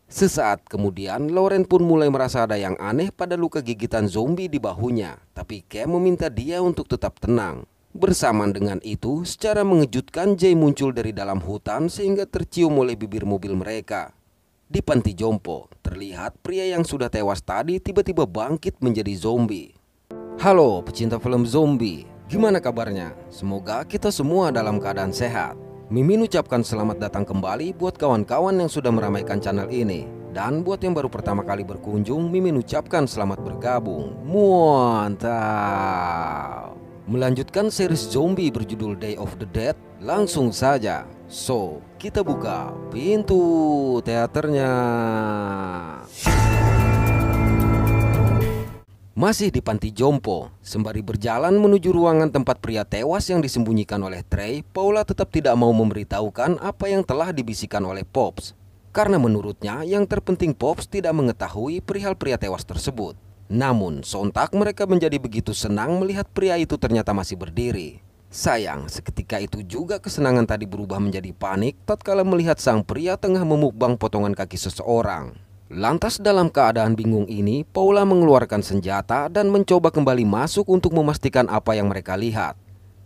Sesaat kemudian, Lauren pun mulai merasa ada yang aneh pada luka gigitan zombie di bahunya. Tapi Cam meminta dia untuk tetap tenang. Bersamaan dengan itu, secara mengejutkan Jay muncul dari dalam hutan sehingga tercium oleh bibir mobil mereka. Di panti jompo, terlihat pria yang sudah tewas tadi tiba-tiba bangkit menjadi zombie. Halo pecinta film zombie, gimana kabarnya? Semoga kita semua dalam keadaan sehat. Mimin ucapkan selamat datang kembali buat kawan-kawan yang sudah meramaikan channel ini. Dan buat yang baru pertama kali berkunjung, Mimin ucapkan selamat bergabung. Mantap. Melanjutkan series zombie berjudul Day of the Dead, langsung saja. So, kita buka pintu teaternya. Masih di panti jompo, sembari berjalan menuju ruangan tempat pria tewas yang disembunyikan oleh Trey, Paula tetap tidak mau memberitahukan apa yang telah dibisikkan oleh Pops. Karena menurutnya yang terpenting Pops tidak mengetahui perihal pria tewas tersebut. Namun sontak mereka menjadi begitu senang melihat pria itu ternyata masih berdiri. Sayang, seketika itu juga kesenangan tadi berubah menjadi panik tatkala melihat sang pria tengah memukbang potongan kaki seseorang. Lantas dalam keadaan bingung ini, Paula mengeluarkan senjata dan mencoba kembali masuk untuk memastikan apa yang mereka lihat.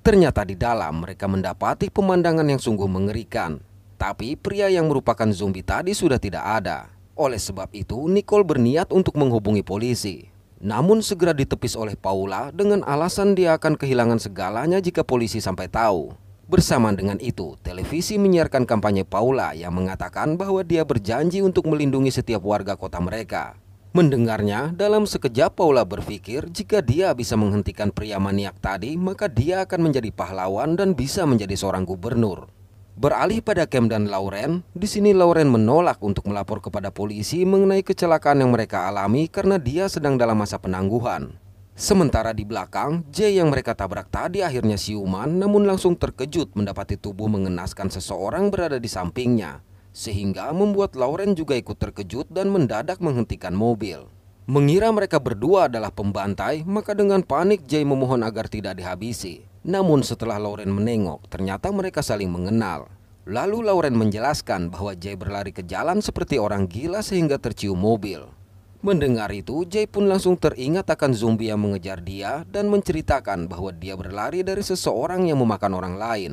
Ternyata di dalam mereka mendapati pemandangan yang sungguh mengerikan. Tapi pria yang merupakan zombie tadi sudah tidak ada. Oleh sebab itu, Nicole berniat untuk menghubungi polisi. Namun segera ditepis oleh Paula dengan alasan dia akan kehilangan segalanya jika polisi sampai tahu. Bersamaan dengan itu, televisi menyiarkan kampanye Paula yang mengatakan bahwa dia berjanji untuk melindungi setiap warga kota mereka. Mendengarnya, dalam sekejap Paula berpikir jika dia bisa menghentikan pria maniak tadi, maka dia akan menjadi pahlawan dan bisa menjadi seorang gubernur. Beralih pada Cam dan Lauren, di sini Lauren menolak untuk melapor kepada polisi mengenai kecelakaan yang mereka alami karena dia sedang dalam masa penangguhan. Sementara di belakang, Jay yang mereka tabrak tadi akhirnya siuman namun langsung terkejut mendapati tubuh mengenaskan seseorang berada di sampingnya. Sehingga membuat Lauren juga ikut terkejut dan mendadak menghentikan mobil. Mengira mereka berdua adalah pembantai, maka dengan panik Jay memohon agar tidak dihabisi. Namun setelah Lauren menengok, ternyata mereka saling mengenal. Lalu Lauren menjelaskan bahwa Jay berlari ke jalan seperti orang gila sehingga tercium mobil. Mendengar itu, Jay pun langsung teringat akan zombie yang mengejar dia dan menceritakan bahwa dia berlari dari seseorang yang memakan orang lain.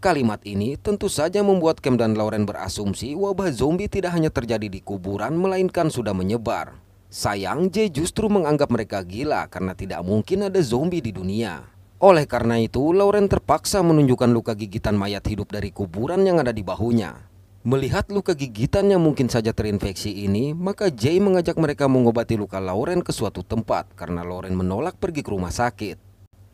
Kalimat ini tentu saja membuat Cam dan Lauren berasumsi wabah zombie tidak hanya terjadi di kuburan melainkan sudah menyebar. Sayang, Jay justru menganggap mereka gila karena tidak mungkin ada zombie di dunia. Oleh karena itu, Lauren terpaksa menunjukkan luka gigitan mayat hidup dari kuburan yang ada di bahunya. Melihat luka gigitan yang mungkin saja terinfeksi ini, maka Jay mengajak mereka mengobati luka Lauren ke suatu tempat karena Lauren menolak pergi ke rumah sakit.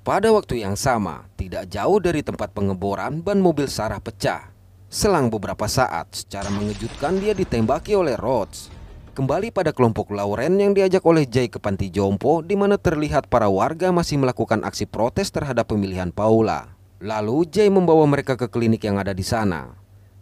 Pada waktu yang sama, tidak jauh dari tempat pengeboran, ban mobil Sarah pecah. Selang beberapa saat, secara mengejutkan dia ditembaki oleh Rhodes. Kembali pada kelompok Lauren yang diajak oleh Jay ke panti jompo, di mana terlihat para warga masih melakukan aksi protes terhadap pemilihan Paula. Lalu Jay membawa mereka ke klinik yang ada di sana.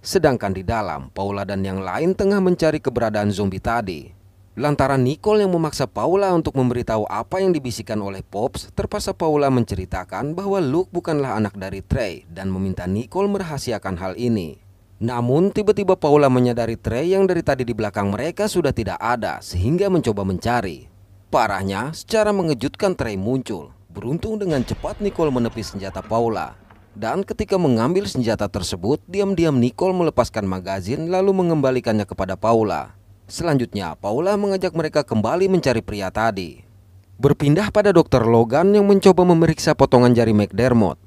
Sedangkan di dalam, Paula dan yang lain tengah mencari keberadaan zombie tadi. Lantaran Nicole yang memaksa Paula untuk memberitahu apa yang dibisikkan oleh Pops, terpaksa Paula menceritakan bahwa Luke bukanlah anak dari Trey dan meminta Nicole merahasiakan hal ini. Namun tiba-tiba Paula menyadari Trey yang dari tadi di belakang mereka sudah tidak ada sehingga mencoba mencari. Parahnya, secara mengejutkan Trey muncul. Beruntung dengan cepat Nicole menepis senjata Paula. Dan ketika mengambil senjata tersebut, diam-diam Nicole melepaskan magazin lalu mengembalikannya kepada Paula. Selanjutnya, Paula mengajak mereka kembali mencari pria tadi. Berpindah pada Dr. Logan yang mencoba memeriksa potongan jari McDermott.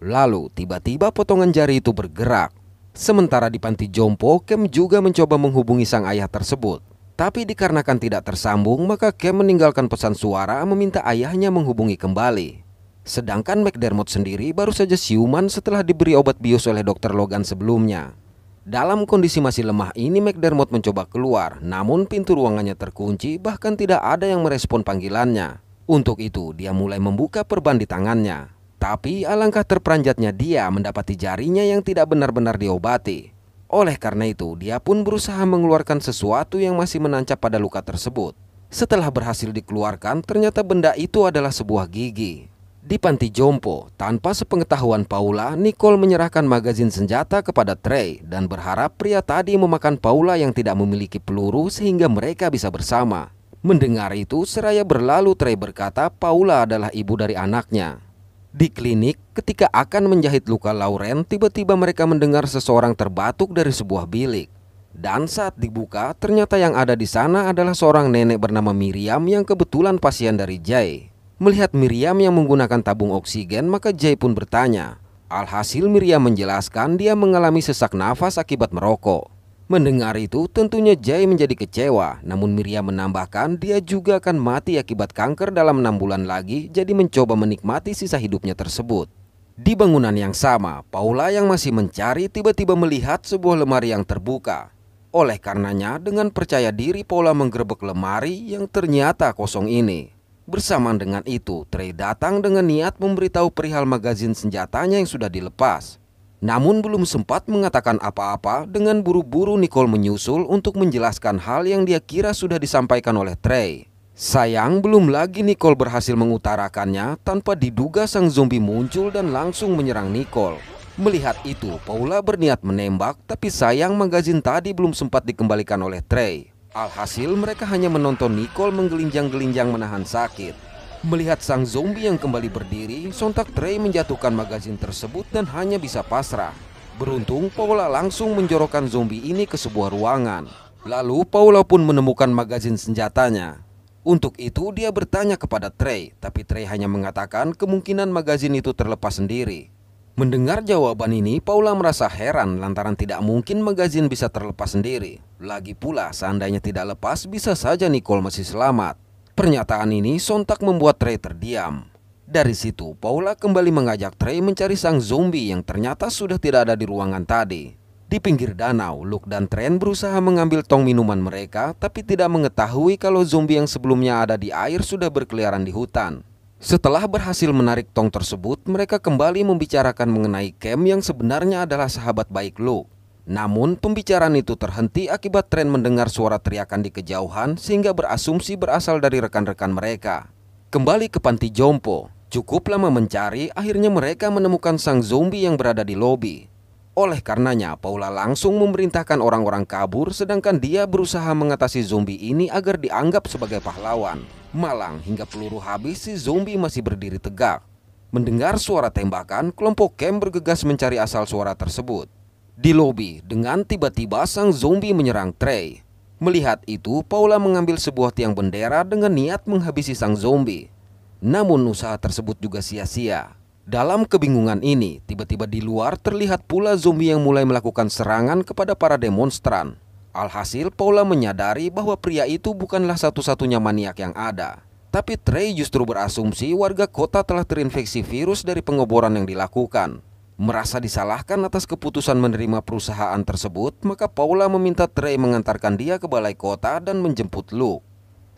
Lalu tiba-tiba potongan jari itu bergerak. Sementara di panti jompo, Cam juga mencoba menghubungi sang ayah tersebut. Tapi dikarenakan tidak tersambung, maka Cam meninggalkan pesan suara meminta ayahnya menghubungi kembali. Sedangkan McDermott sendiri baru saja siuman setelah diberi obat bius oleh Dr. Logan sebelumnya. Dalam kondisi masih lemah ini, McDermott mencoba keluar, namun pintu ruangannya terkunci, bahkan tidak ada yang merespon panggilannya. Untuk itu, dia mulai membuka perban di tangannya. Tapi alangkah terperanjatnya dia mendapati jarinya yang tidak benar-benar diobati. Oleh karena itu, dia pun berusaha mengeluarkan sesuatu yang masih menancap pada luka tersebut. Setelah berhasil dikeluarkan, ternyata benda itu adalah sebuah gigi. Di panti jompo, tanpa sepengetahuan Paula, Nicole menyerahkan magazin senjata kepada Trey dan berharap pria tadi memakan Paula yang tidak memiliki peluru sehingga mereka bisa bersama. Mendengar itu, seraya berlalu Trey berkata Paula adalah ibu dari anaknya. Di klinik, ketika akan menjahit luka Lauren, tiba-tiba mereka mendengar seseorang terbatuk dari sebuah bilik. Dan saat dibuka, ternyata yang ada di sana adalah seorang nenek bernama Miriam yang kebetulan pasien dari Jay. Melihat Miriam yang menggunakan tabung oksigen, maka Jay pun bertanya. Alhasil Miriam menjelaskan dia mengalami sesak nafas akibat merokok. Mendengar itu tentunya Jay menjadi kecewa, namun Miriam menambahkan dia juga akan mati akibat kanker dalam 6 bulan lagi, jadi mencoba menikmati sisa hidupnya tersebut. Di bangunan yang sama, Paula yang masih mencari tiba-tiba melihat sebuah lemari yang terbuka. Oleh karenanya, dengan percaya diri Paula menggerebek lemari yang ternyata kosong ini. Bersamaan dengan itu, Trey datang dengan niat memberitahu perihal magazin senjatanya yang sudah dilepas. Namun belum sempat mengatakan apa-apa, dengan buru-buru Nicole menyusul untuk menjelaskan hal yang dia kira sudah disampaikan oleh Trey. Sayang, belum lagi Nicole berhasil mengutarakannya, tanpa diduga sang zombie muncul dan langsung menyerang Nicole. Melihat itu, Paula berniat menembak, tapi sayang magazin tadi belum sempat dikembalikan oleh Trey. Alhasil mereka hanya menonton Nicole menggelinjang-gelinjang menahan sakit. Melihat sang zombie yang kembali berdiri, sontak Trey menjatuhkan magazin tersebut dan hanya bisa pasrah. Beruntung Paula langsung menjorokkan zombie ini ke sebuah ruangan. Lalu Paula pun menemukan magazin senjatanya. Untuk itu dia bertanya kepada Trey, tapi Trey hanya mengatakan kemungkinan magazin itu terlepas sendiri. Mendengar jawaban ini, Paula merasa heran lantaran tidak mungkin magazin bisa terlepas sendiri. Lagi pula, seandainya tidak lepas, bisa saja Nicole masih selamat. Pernyataan ini sontak membuat Trey terdiam. Dari situ, Paula kembali mengajak Trey mencari sang zombie yang ternyata sudah tidak ada di ruangan tadi. Di pinggir danau, Luke dan Trent berusaha mengambil tong minuman mereka, tapi tidak mengetahui kalau zombie yang sebelumnya ada di air sudah berkeliaran di hutan. Setelah berhasil menarik tong tersebut, mereka kembali membicarakan mengenai Cam yang sebenarnya adalah sahabat baik Luke. Namun pembicaraan itu terhenti akibat Trent mendengar suara teriakan di kejauhan sehingga berasumsi berasal dari rekan-rekan mereka. Kembali ke panti jompo, cukup lama mencari, akhirnya mereka menemukan sang zombie yang berada di lobi. Oleh karenanya, Paula langsung memerintahkan orang-orang kabur sedangkan dia berusaha mengatasi zombie ini agar dianggap sebagai pahlawan. Malang hingga peluru habis, si zombie masih berdiri tegak. Mendengar suara tembakan, kelompok Cam bergegas mencari asal suara tersebut. Di lobi, dengan tiba-tiba sang zombie menyerang Trey. Melihat itu, Paula mengambil sebuah tiang bendera dengan niat menghabisi sang zombie. Namun usaha tersebut juga sia-sia. Dalam kebingungan ini, tiba-tiba di luar terlihat pula zombie yang mulai melakukan serangan kepada para demonstran. Alhasil Paula menyadari bahwa pria itu bukanlah satu-satunya maniak yang ada. Tapi Trey justru berasumsi warga kota telah terinfeksi virus dari pengeboran yang dilakukan. Merasa disalahkan atas keputusan menerima perusahaan tersebut, maka Paula meminta Trey mengantarkan dia ke balai kota dan menjemput Luke.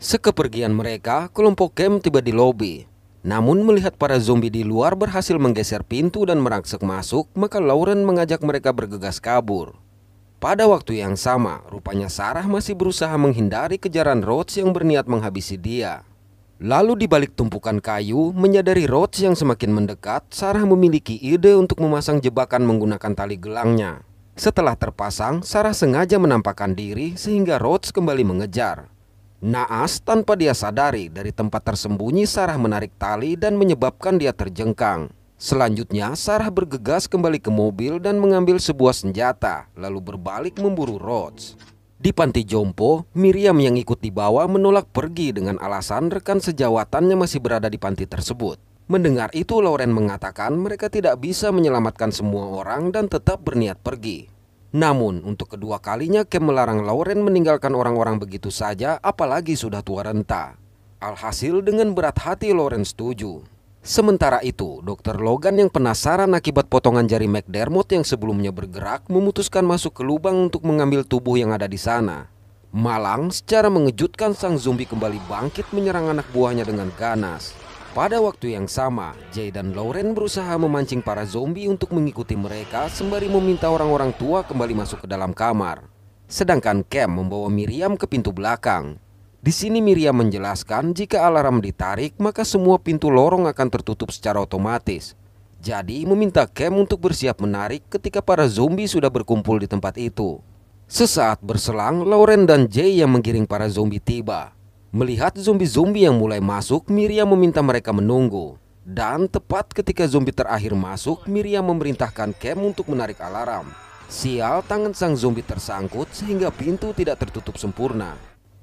Sekepergian mereka, kelompok Cam tiba di lobi. Namun melihat para zombie di luar berhasil menggeser pintu dan merangsek masuk, maka Lauren mengajak mereka bergegas kabur. Pada waktu yang sama, rupanya Sarah masih berusaha menghindari kejaran Rhodes yang berniat menghabisi dia. Lalu di balik tumpukan kayu, menyadari Rhodes yang semakin mendekat, Sarah memiliki ide untuk memasang jebakan menggunakan tali gelangnya. Setelah terpasang, Sarah sengaja menampakkan diri sehingga Rhodes kembali mengejar. Naas, tanpa dia sadari, dari tempat tersembunyi Sarah menarik tali dan menyebabkan dia terjengkang. Selanjutnya, Sarah bergegas kembali ke mobil dan mengambil sebuah senjata, lalu berbalik memburu Rhodes. Di panti jompo, Miriam yang ikut dibawa menolak pergi dengan alasan rekan sejawatannya masih berada di panti tersebut. Mendengar itu, Lauren mengatakan mereka tidak bisa menyelamatkan semua orang dan tetap berniat pergi. Namun, untuk kedua kalinya Cam melarang Lauren meninggalkan orang-orang begitu saja, apalagi sudah tua renta. Alhasil dengan berat hati Lauren setuju. Sementara itu, Dr. Logan yang penasaran akibat potongan jari McDermott yang sebelumnya bergerak memutuskan masuk ke lubang untuk mengambil tubuh yang ada di sana. Malang, secara mengejutkan sang zombie kembali bangkit menyerang anak buahnya dengan ganas. Pada waktu yang sama, Jay dan Lauren berusaha memancing para zombie untuk mengikuti mereka sembari meminta orang-orang tua kembali masuk ke dalam kamar. Sedangkan Cam membawa Miriam ke pintu belakang. Di sini Miriam menjelaskan jika alarm ditarik maka semua pintu lorong akan tertutup secara otomatis. Jadi meminta Cam untuk bersiap menarik ketika para zombie sudah berkumpul di tempat itu. Sesaat berselang, Lauren dan Jay yang menggiring para zombie tiba. Melihat zombie-zombie yang mulai masuk, Miriam meminta mereka menunggu. Dan tepat ketika zombie terakhir masuk, Miriam memerintahkan Cam untuk menarik alarm. Sial, tangan sang zombie tersangkut sehingga pintu tidak tertutup sempurna.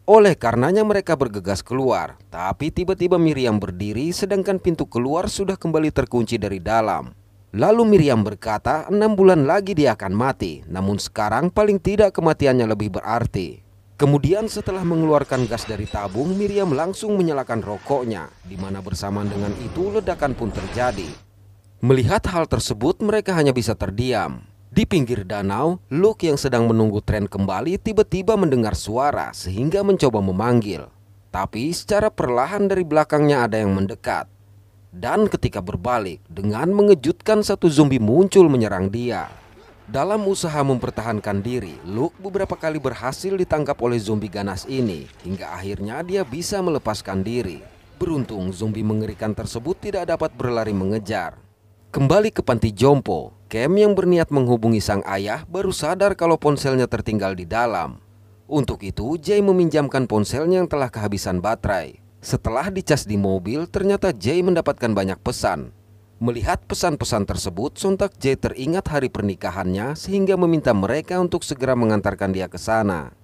Oleh karenanya mereka bergegas keluar. Tapi tiba-tiba Miriam berdiri sedangkan pintu keluar sudah kembali terkunci dari dalam. Lalu Miriam berkata 6 bulan lagi dia akan mati. Namun sekarang paling tidak kematiannya lebih berarti. Kemudian setelah mengeluarkan gas dari tabung, Miriam langsung menyalakan rokoknya. Di mana bersamaan dengan itu ledakan pun terjadi. Melihat hal tersebut mereka hanya bisa terdiam. Di pinggir danau, Luke yang sedang menunggu tren kembali tiba-tiba mendengar suara sehingga mencoba memanggil. Tapi secara perlahan dari belakangnya ada yang mendekat. Dan ketika berbalik, dengan mengejutkan satu zombie muncul menyerang dia. Dalam usaha mempertahankan diri, Luke beberapa kali berhasil ditangkap oleh zombie ganas ini. Hingga akhirnya dia bisa melepaskan diri. Beruntung zombie mengerikan tersebut tidak dapat berlari mengejar. Kembali ke panti jompo, Cam yang berniat menghubungi sang ayah baru sadar kalau ponselnya tertinggal di dalam. Untuk itu, Jay meminjamkan ponselnya yang telah kehabisan baterai. Setelah dicas di mobil, ternyata Jay mendapatkan banyak pesan. Melihat pesan-pesan tersebut, sontak Jay teringat hari pernikahannya sehingga meminta mereka untuk segera mengantarkan dia ke sana.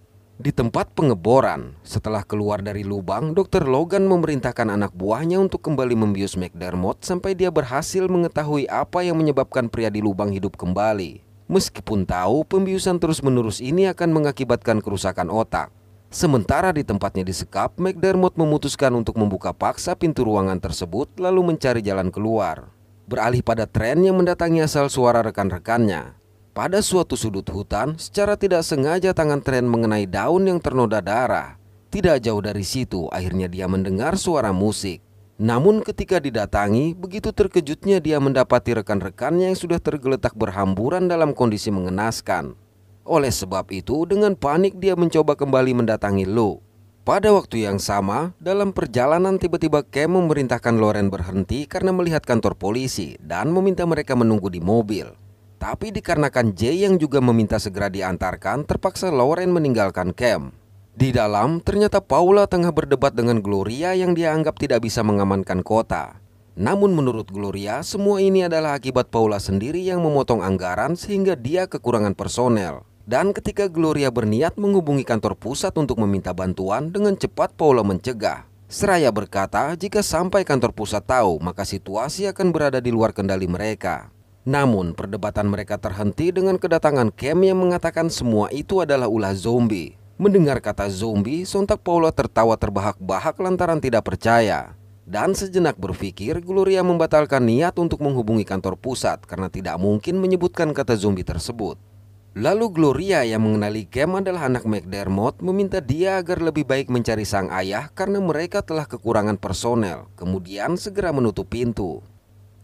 Di tempat pengeboran, setelah keluar dari lubang, Dr. Logan memerintahkan anak buahnya untuk kembali membius McDermott sampai dia berhasil mengetahui apa yang menyebabkan pria di lubang hidup kembali. Meskipun tahu pembiusan terus-menerus ini akan mengakibatkan kerusakan otak. Sementara di tempatnya disekap, McDermott memutuskan untuk membuka paksa pintu ruangan tersebut lalu mencari jalan keluar. Beralih pada tren yang mendatangi asal suara rekan-rekannya. Pada suatu sudut hutan, secara tidak sengaja tangan Tren mengenai daun yang ternoda darah. Tidak jauh dari situ, akhirnya dia mendengar suara musik. Namun ketika didatangi, begitu terkejutnya dia mendapati rekan-rekannya yang sudah tergeletak berhamburan dalam kondisi mengenaskan. Oleh sebab itu, dengan panik dia mencoba kembali mendatangi Luke. Pada waktu yang sama, dalam perjalanan tiba-tiba Cam memerintahkan Lauren berhenti karena melihat kantor polisi dan meminta mereka menunggu di mobil. Tapi dikarenakan Jay yang juga meminta segera diantarkan, terpaksa Lauren meninggalkan Cam. Di dalam, ternyata Paula tengah berdebat dengan Gloria yang dia anggap tidak bisa mengamankan kota. Namun menurut Gloria, semua ini adalah akibat Paula sendiri yang memotong anggaran sehingga dia kekurangan personel. Dan ketika Gloria berniat menghubungi kantor pusat untuk meminta bantuan, dengan cepat Paula mencegah. Seraya berkata jika sampai kantor pusat tahu, maka situasi akan berada di luar kendali mereka. Namun perdebatan mereka terhenti dengan kedatangan Cam yang mengatakan semua itu adalah ulah zombie. Mendengar kata zombie, sontak Paula tertawa terbahak-bahak lantaran tidak percaya. Dan sejenak berpikir, Gloria membatalkan niat untuk menghubungi kantor pusat karena tidak mungkin menyebutkan kata zombie tersebut. Lalu Gloria yang mengenali Cam adalah anak McDermott meminta dia agar lebih baik mencari sang ayah karena mereka telah kekurangan personel, kemudian segera menutup pintu.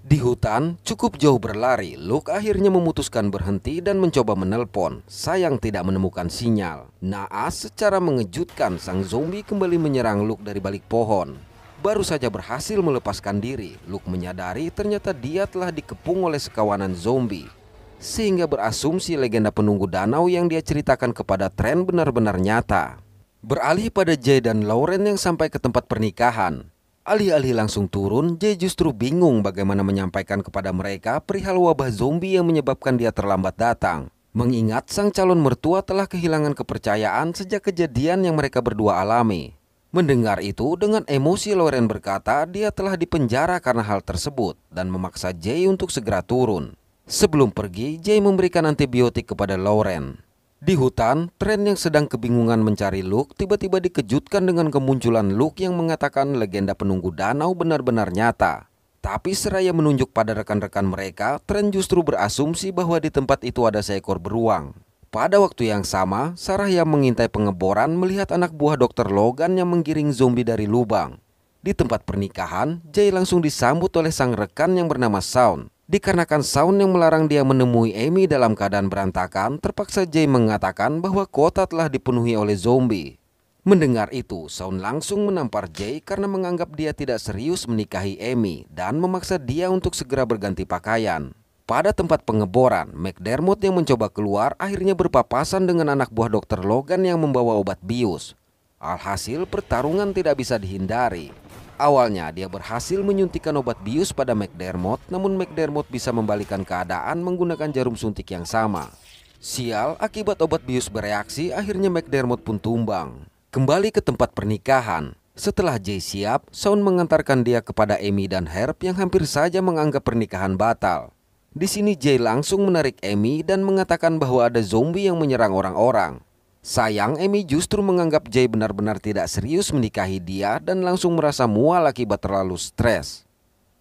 Di hutan, cukup jauh berlari, Luke akhirnya memutuskan berhenti dan mencoba menelpon. Sayang tidak menemukan sinyal. Naas, secara mengejutkan sang zombie kembali menyerang Luke dari balik pohon. Baru saja berhasil melepaskan diri, Luke menyadari ternyata dia telah dikepung oleh sekawanan zombie. Sehingga berasumsi legenda penunggu danau yang dia ceritakan kepada Tren benar-benar nyata. Beralih pada Jay dan Lauren yang sampai ke tempat pernikahan. Alih-alih langsung turun, Jay justru bingung bagaimana menyampaikan kepada mereka perihal wabah zombie yang menyebabkan dia terlambat datang. Mengingat sang calon mertua telah kehilangan kepercayaan sejak kejadian yang mereka berdua alami. Mendengar itu, dengan emosi Lauren berkata dia telah dipenjara karena hal tersebut dan memaksa Jay untuk segera turun. Sebelum pergi, Jay memberikan antibiotik kepada Lauren. Di hutan, Tren yang sedang kebingungan mencari Luke tiba-tiba dikejutkan dengan kemunculan Luke yang mengatakan legenda penunggu danau benar-benar nyata. Tapi seraya menunjuk pada rekan-rekan mereka, Tren justru berasumsi bahwa di tempat itu ada seekor beruang. Pada waktu yang sama, Sarah yang mengintai pengeboran melihat anak buah Dr. Logan yang menggiring zombie dari lubang. Di tempat pernikahan, Jay langsung disambut oleh sang rekan yang bernama Shaun. Dikarenakan Shaun yang melarang dia menemui Amy dalam keadaan berantakan, terpaksa Jay mengatakan bahwa kota telah dipenuhi oleh zombie. Mendengar itu, Shaun langsung menampar Jay karena menganggap dia tidak serius menikahi Amy dan memaksa dia untuk segera berganti pakaian. Pada tempat pengeboran, McDermott yang mencoba keluar akhirnya berpapasan dengan anak buah Dr. Logan yang membawa obat bius. Alhasil pertarungan tidak bisa dihindari. Awalnya dia berhasil menyuntikkan obat bius pada McDermott, namun McDermott bisa membalikan keadaan menggunakan jarum suntik yang sama. Sial, akibat obat bius bereaksi, akhirnya McDermott pun tumbang. Kembali ke tempat pernikahan. Setelah Jay siap, Shaun mengantarkan dia kepada Amy dan Herb yang hampir saja menganggap pernikahan batal. Di sini Jay langsung menarik Amy dan mengatakan bahwa ada zombie yang menyerang orang-orang. Sayang, Amy justru menganggap Jay benar-benar tidak serius menikahi dia dan langsung merasa mual akibat terlalu stres.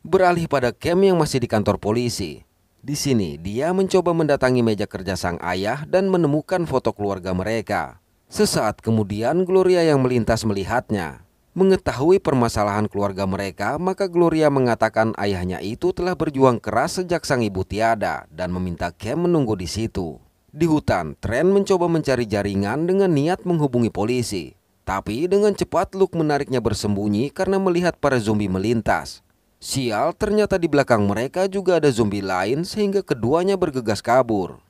Beralih pada Cam yang masih di kantor polisi. Di sini dia mencoba mendatangi meja kerja sang ayah dan menemukan foto keluarga mereka. Sesaat kemudian Gloria yang melintas melihatnya. Mengetahui permasalahan keluarga mereka, maka Gloria mengatakan ayahnya itu telah berjuang keras sejak sang ibu tiada dan meminta Cam menunggu di situ. Di hutan, Trent mencoba mencari jaringan dengan niat menghubungi polisi. Tapi dengan cepat Luke menariknya bersembunyi karena melihat para zombie melintas. Sial, ternyata di belakang mereka juga ada zombie lain sehingga keduanya bergegas kabur.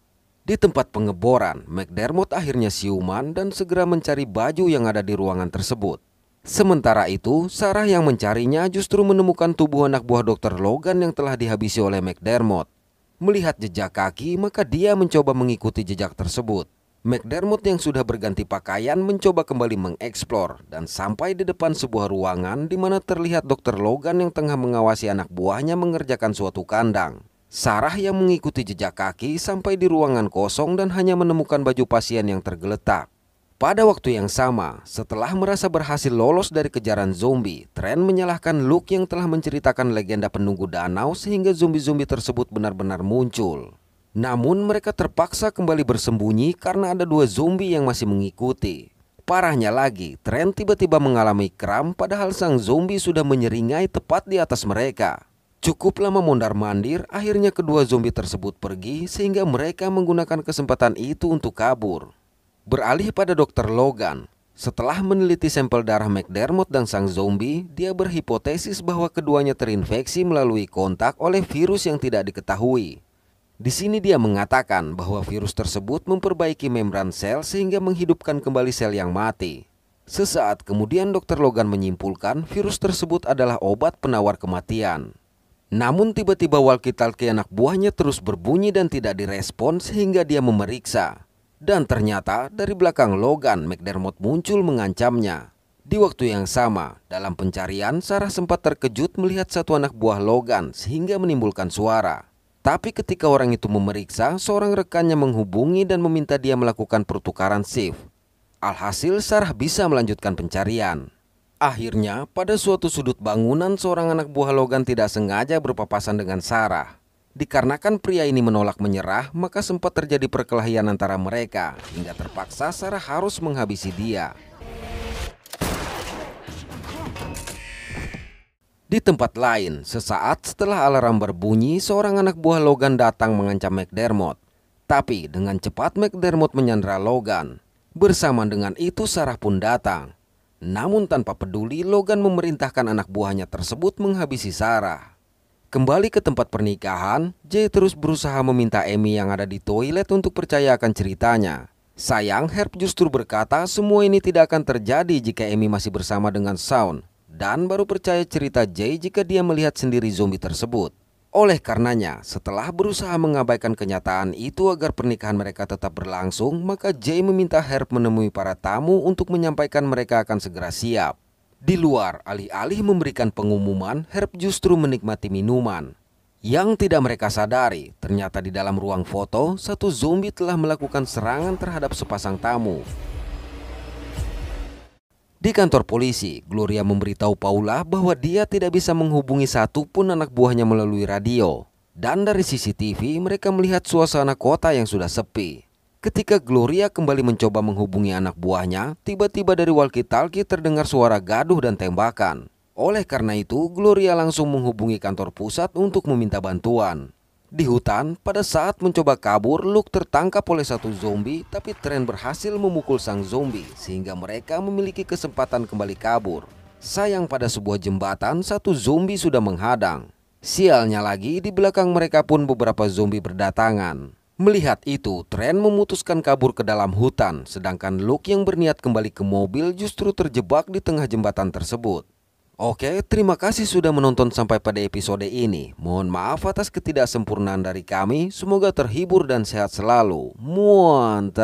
Di tempat pengeboran, McDermott akhirnya siuman dan segera mencari baju yang ada di ruangan tersebut. Sementara itu, Sarah yang mencarinya justru menemukan tubuh anak buah Dr. Logan yang telah dihabisi oleh McDermott. Melihat jejak kaki, maka dia mencoba mengikuti jejak tersebut. McDermott yang sudah berganti pakaian mencoba kembali mengeksplor dan sampai di depan sebuah ruangan di mana terlihat Dr. Logan yang tengah mengawasi anak buahnya mengerjakan suatu kandang. Sarah yang mengikuti jejak kaki sampai di ruangan kosong dan hanya menemukan baju pasien yang tergeletak. Pada waktu yang sama, setelah merasa berhasil lolos dari kejaran zombie, Trent menyalahkan Luke yang telah menceritakan legenda penunggu danau sehingga zombie-zombie tersebut benar-benar muncul. Namun mereka terpaksa kembali bersembunyi karena ada dua zombie yang masih mengikuti. Parahnya lagi, Trent tiba-tiba mengalami kram padahal sang zombie sudah menyeringai tepat di atas mereka. Cukup lama mondar-mandir, akhirnya kedua zombie tersebut pergi sehingga mereka menggunakan kesempatan itu untuk kabur. Beralih pada Dr. Logan. Setelah meneliti sampel darah McDermott dan sang zombie, dia berhipotesis bahwa keduanya terinfeksi melalui kontak oleh virus yang tidak diketahui. Di sini dia mengatakan bahwa virus tersebut memperbaiki membran sel sehingga menghidupkan kembali sel yang mati. Sesaat kemudian Dr. Logan menyimpulkan virus tersebut adalah obat penawar kematian. Namun tiba-tiba walkie-talkie anak buahnya terus berbunyi dan tidak direspon sehingga dia memeriksa. Dan ternyata dari belakang Logan, McDermott muncul mengancamnya. Di waktu yang sama, dalam pencarian Sarah sempat terkejut melihat satu anak buah Logan sehingga menimbulkan suara. Tapi ketika orang itu memeriksa, seorang rekannya menghubungi dan meminta dia melakukan pertukaran shift. Alhasil Sarah bisa melanjutkan pencarian. Akhirnya, pada suatu sudut bangunan seorang anak buah Logan tidak sengaja berpapasan dengan Sarah. Dikarenakan pria ini menolak menyerah, maka sempat terjadi perkelahian antara mereka, hingga terpaksa Sarah harus menghabisi dia. Di tempat lain, sesaat setelah alarm berbunyi, seorang anak buah Logan datang mengancam McDermott. Tapi dengan cepat McDermott menyandera Logan. Bersamaan dengan itu Sarah pun datang. Namun tanpa peduli, Logan memerintahkan anak buahnya tersebut menghabisi Sarah. Kembali ke tempat pernikahan, Jay terus berusaha meminta Amy yang ada di toilet untuk percaya akan ceritanya. Sayang, Herb justru berkata semua ini tidak akan terjadi jika Amy masih bersama dengan Shaun. Dan baru percaya cerita Jay jika dia melihat sendiri zombie tersebut. Oleh karenanya, setelah berusaha mengabaikan kenyataan itu agar pernikahan mereka tetap berlangsung, maka Jay meminta Herb menemui para tamu untuk menyampaikan mereka akan segera siap. Di luar, alih-alih memberikan pengumuman, Herb justru menikmati minuman. Yang tidak mereka sadari, ternyata di dalam ruang foto, satu zombie telah melakukan serangan terhadap sepasang tamu. Di kantor polisi, Gloria memberitahu Paula bahwa dia tidak bisa menghubungi satupun anak buahnya melalui radio. Dan dari CCTV, mereka melihat suasana kota yang sudah sepi. Ketika Gloria kembali mencoba menghubungi anak buahnya, tiba-tiba dari walkie-talkie terdengar suara gaduh dan tembakan. Oleh karena itu, Gloria langsung menghubungi kantor pusat untuk meminta bantuan. Di hutan, pada saat mencoba kabur, Luke tertangkap oleh satu zombie, tapi Trent berhasil memukul sang zombie sehingga mereka memiliki kesempatan kembali kabur. Sayang, pada sebuah jembatan, satu zombie sudah menghadang. Sialnya lagi, di belakang mereka pun beberapa zombie berdatangan. Melihat itu, Trent memutuskan kabur ke dalam hutan, sedangkan Luke yang berniat kembali ke mobil justru terjebak di tengah jembatan tersebut. Oke, terima kasih sudah menonton sampai pada episode ini. Mohon maaf atas ketidaksempurnaan dari kami. Semoga terhibur dan sehat selalu. Mantap.